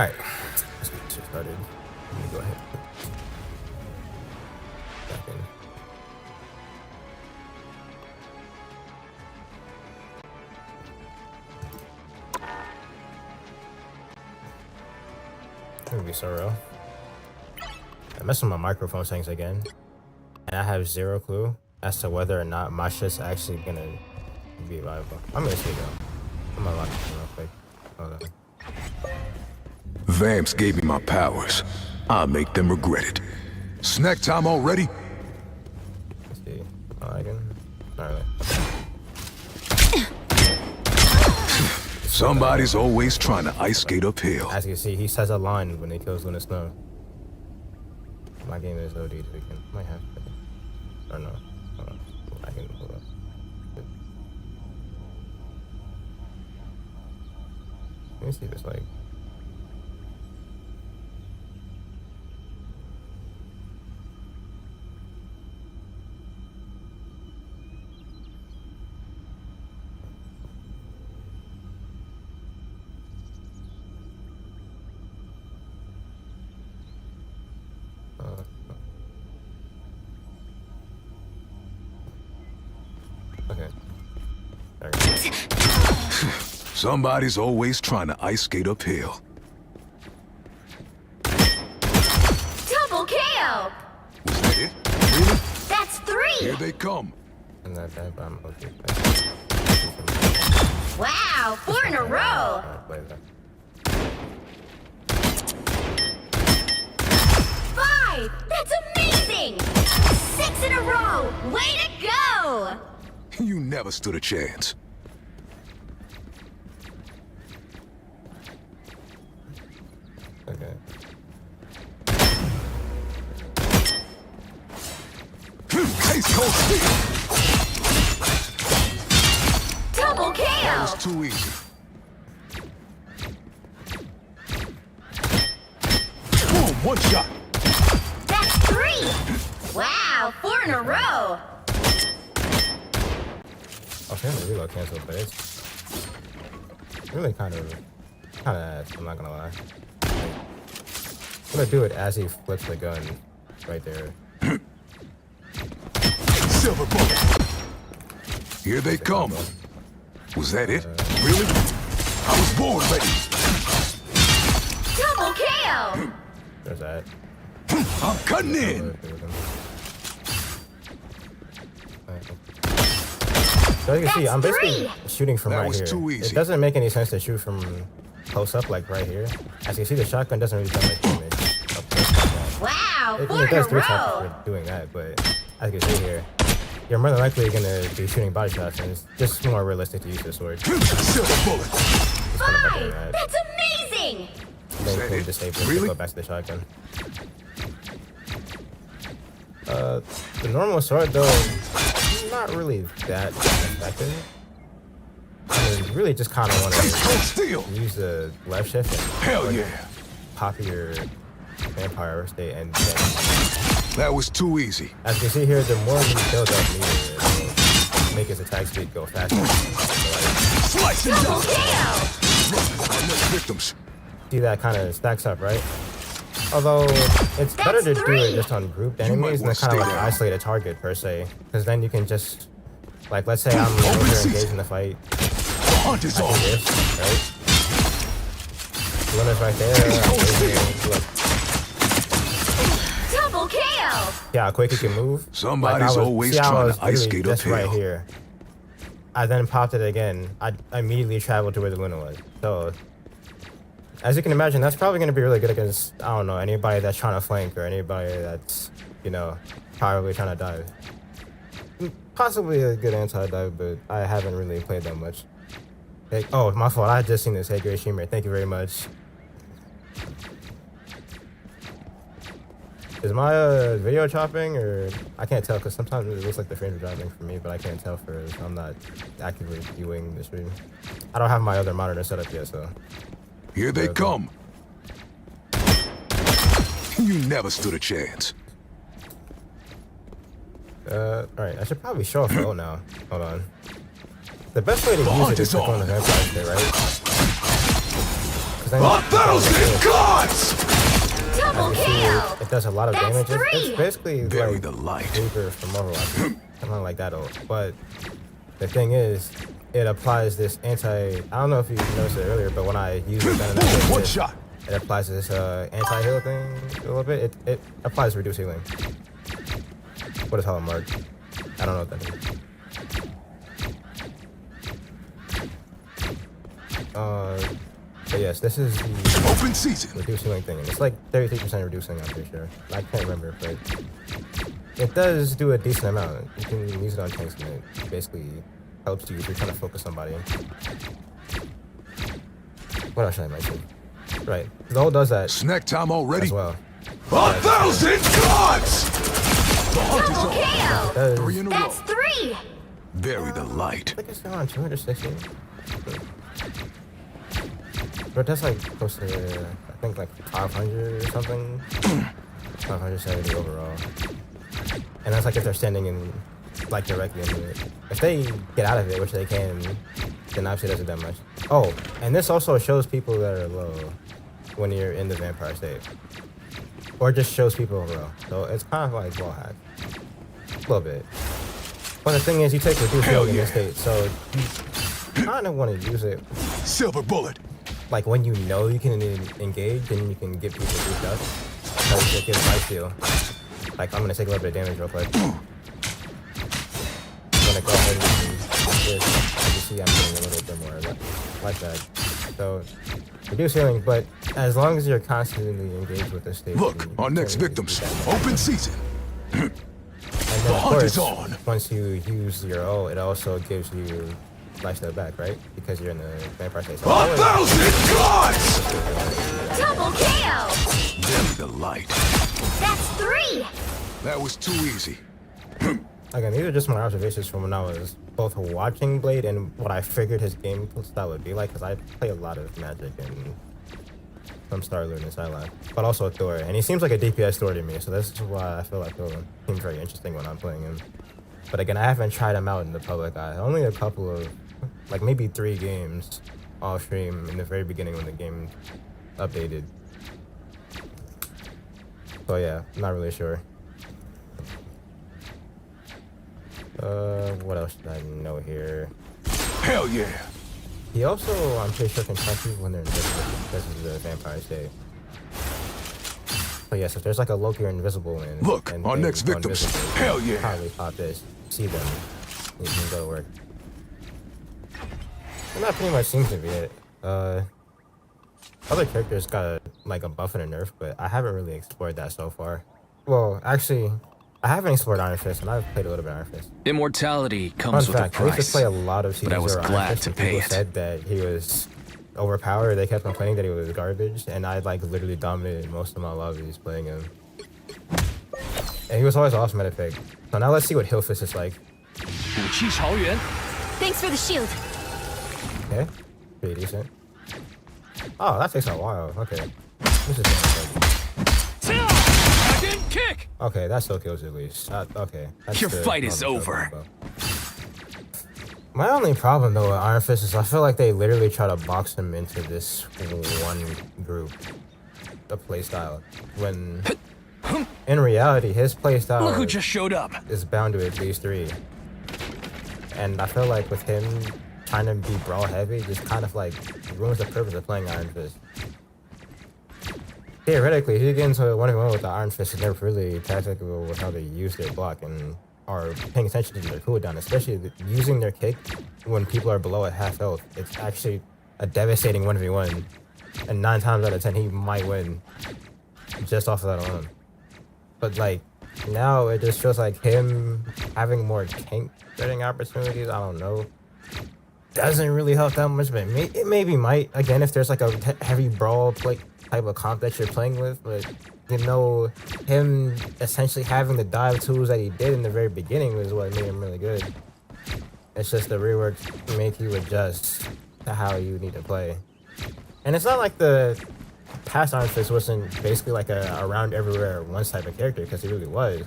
Alright, let's get this started. Let me go ahead and put back in. It's gonna be so real. I messed with my microphone settings again, and I have zero clue as to whether or not my shit's actually gonna be viable. I'm gonna see though. I'm gonna lock this in real quick. Hold on. Vamps gave me my powers. I'll make them regret it. Snack time already? Let's see. Oh, I can. Not really. Somebody's always trying to ice skate uphill. As you can see, he says a line when he kills Luna Snow. My game is OD this weekend. Might have to. Or no. Hold on. I can hold up. Let me see if it's like. Okay. There we go. Somebody's always trying to ice skate uphill. Double KO! Was that it? Really? That's 3! Here they come. I'm not bad, but I'm okay. Wow, 4 in a row! Alright, play that. 5! That's amazing! 6 in a row! Way to go! You never stood a chance. Okay. Ice cold steel. Double KO! That was too easy. Boom, one shot. That's 3! Wow, 4 in a row! I was gonna reload cancel, but it's really kind of ass, I'm not gonna lie. I'm gonna do it as he flips the gun right there. Silver bullet. Here they come. Was that it? Really? I was born ready. Double KO! There's that. I'm cutting in. So you can see, I'm That's basically 3. shooting from That right was here. too easy. It doesn't make any sense to shoot from close up, like right here. As you can see, the shotgun doesn't really do much damage up close like that. Wow, It 4 in a does 3 times row! for doing that, but as you can see here, you're more than likely gonna be shooting body shots, and it's just more realistic to use the sword. Silver bullet. Just kind of better than 5! that. That's amazing! Then you can disable it to Really? go back to the shotgun. The normal sword though, not really that effective. I mean, you really just kind of want Ice to cold steel. use the left shift and Hell yeah. pop your vampire state, and then, That was too easy. as you can see here, the more you build up meter, it will make his attack speed go faster. So, like, Slice and Double dust. KO! Our next victims. see that kind of stacks up, right? Although it's better to do 3. it just on grouped enemies than wanna kind of stay like down. isolate a target per se, because then you can just, like, let's say I'm over here engaged in the fight, The hunt is I do on. this, right? Luna's right there. Look, Double KO! yeah, how quick you can move. Somebody's always see how I trying was to ice literally skate just right uphill. here. I then popped it again. I immediately traveled to where the Luna was. So, as you can imagine, that's probably going to be really good against, I don't know, anybody that's trying to flank or anybody that's, you know, probably trying to dive. Possibly a good anti-dive, but I haven't really played that much. Hey, oh, my fault. I had just seen this. Hey, great streamer. Thank you very much. Is my video chopping, or I can't tell because sometimes it looks like the frames are dropping for me, but I can't tell for I'm not actively viewing the stream. I don't have my other monitor set up yet, so. Here they Okay. come. You never stood a chance. All right, I should probably show a photo now. Hold on. The best way to use hunt it is is to click on on. the vampire state, right? Because then 1,000 gods! Double you see, KO. it does a lot of That's damage. It's three. basically Bury like the light. Reaper from Overwatch, something like that. But the thing is, it applies this I don't know if you noticed it earlier, but when I use the gun and I hit One this, shot. it applies this anti-heal thing a little bit. It applies reduced healing. What is Hollow Mark? I don't know what that is. But yes, this is the Open season. reduced healing thing, and it's like 33% reducing, I'm pretty sure. I can't remember, but it does do a decent amount. You can use it on tanks, and it basically helps you if you're trying to focus somebody. What else should I mention? Right, the ult does that Snack time already? as well. 1,000 gods! The hunt is Double on. KO. It does, 3 in a row. That's 3. Bury the light. I think it's still on 260. But that's like close to, I think like 500 or something. 570 overall. And that's like if they're standing in, like directly into it. If they get out of it, which they can, then obviously doesn't that much. Oh, and this also shows people that are low when you're in the vampire state. Or just shows people overall. So it's kind of like wall hack. A little bit. But the thing is, you take reduced Hell healing in this yeah. state, so you kind of want to use it Silver bullet. like when you know you can engage, then you can get people goofed up. So you get life steal. Like I'm gonna take a little bit of damage real quick. I'm gonna go ahead and do this. As you see, I'm getting a little bit more like that. So reduce healing, but as long as you're constantly engaged with this state. Look, then you our can't next really victims. do that much. Open season. And then, The of hunt is course, on. once you use your ult, it also gives you lifesteal back, right? Because you're in the vampire state. So 1,000 gods! Double KO. Bury the light. That's 3. That was too easy. Again, these are just my observations from when I was both watching Blade and what I figured his game style would be like, because I play a lot of Magic and some Star-Lord and Sylar, but also Thor, and he seems like a DPS Thor to me, so this is why I feel like he seems very interesting when I'm playing him. But again, I haven't tried him out in the public eye. Only a couple of, like maybe 3 games off stream in the very beginning when the game updated. So yeah, not really sure. What else should I know here? Hell yeah. He also, I'm pretty sure, can touch you when they're invisible. This is the vampire state. So yes, if there's like a Loki or invisible in, Look, and our they next go victims. invisible, Hell you yeah. probably pop this, see them, and you can go to work. And that pretty much seems to be it. Other characters got like a buff and a nerf, but I haven't really explored that so far. Well, actually, I haven't explored Iron Fist, and I've played a little bit of Iron Fist. Immortality Fun comes with a fact, I used to price. play a lot of but I was Caesar Iron glad Fist, to and pay people it. said that he was overpowered. They kept complaining that he was garbage, and I like literally dominated most of my lobbies playing him. And he was always awesome at a pick. So now let's see what Hill Fist is like. 武器朝元， Thanks for the shield. Okay, pretty decent. Oh, that takes a while. Okay, this is different. Dragon kick. Okay, that still kills at least. Okay. that's Your the fight is normal over. combo. My only problem though with Iron Fist is I feel like they literally try to box him into this one group, the playstyle. When in reality, his Look who playstyle just showed up. is bound to at least 3. And I feel like with him trying to be brawl heavy, just kind of like ruins the purpose of playing Iron Fist. Theoretically, if you get into a 1v1 with the Iron Fist, they're really tactical with how they use their block and are paying attention to their cooldown, especially using their kick when people are below at half health. It's actually a devastating 1v1, and 9 times out of 10 he might win just off of that alone. But like now it just feels like him having more tank getting opportunities. I don't know. Doesn't really help that much, but it maybe might again if there's like a heavy brawl play type of comp that you're playing with. But you know, him essentially having the dive tools that he did in the very beginning was what made him really good. It's just the rework to make you adjust to how you need to play. And it's not like the past Iron Fist wasn't basically like a around everywhere once type of character, because he really was.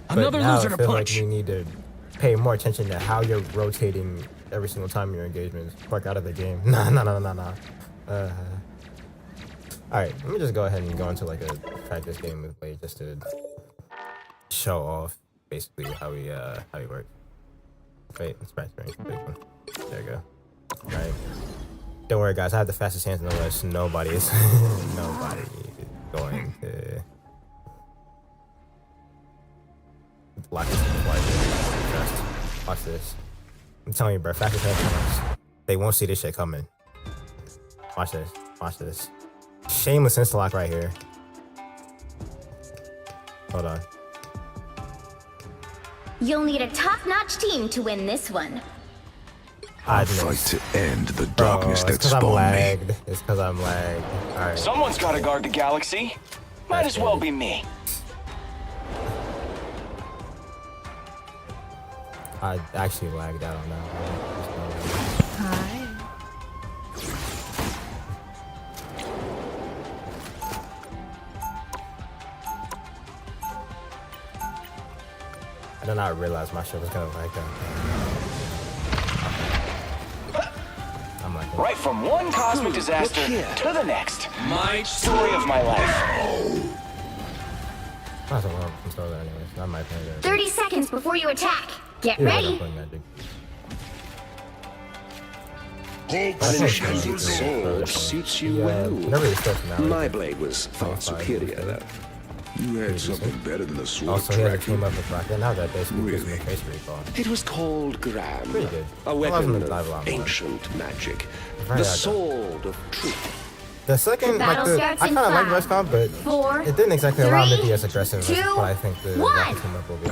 Another but now loser I to feel punch. like you need to pay more attention to how you're rotating every single time your engagements work out of the game. Nah. Alright, let me just go ahead and go into like a practice game with play just to show off basically how we work. Wait, let's practice range. There you go. Alright. Don't worry guys, I have the fastest hands in the West. Nobody is going to block this fast. Watch this. I'm telling you, bro, fastest hands, they won't see this shit coming. Watch this. Watch this. Shameless insta-lock right here. Hold on. You'll need a top-notch team to win this one. I'll fight to end the Bro, darkness that it's cause I'm spawned me. lagged. It's cause I'm lagged. Alright. Someone's got to guard the galaxy. Might as well be me. I actually lagged out on that one. Hi. I did not realize my shit was gonna lag down. I'm like, Right from one cosmic disaster to the next. My Story of my life. might as well control that anyway. So I might play that. 30 seconds before you attack. Get Yeah, I'm ready. playing Magic. Unenchanted sword suits you Yeah, well. never really starts now. My blade was far superior, though. You had something better than the sword Also, he had a track you. team up with Rocket. Now that basically gives me Really? face recall. It was called Gram, Pretty good. a I love him weapon to dive a lot of more. ancient magic, Very the odd, though. sword of truth. The second, like Battle the, I starts kind in of like 5, Rescom, but 4, it didn't exactly allow him to be as 3, aggressive as 2, what I think the 1. Rocket team up will be.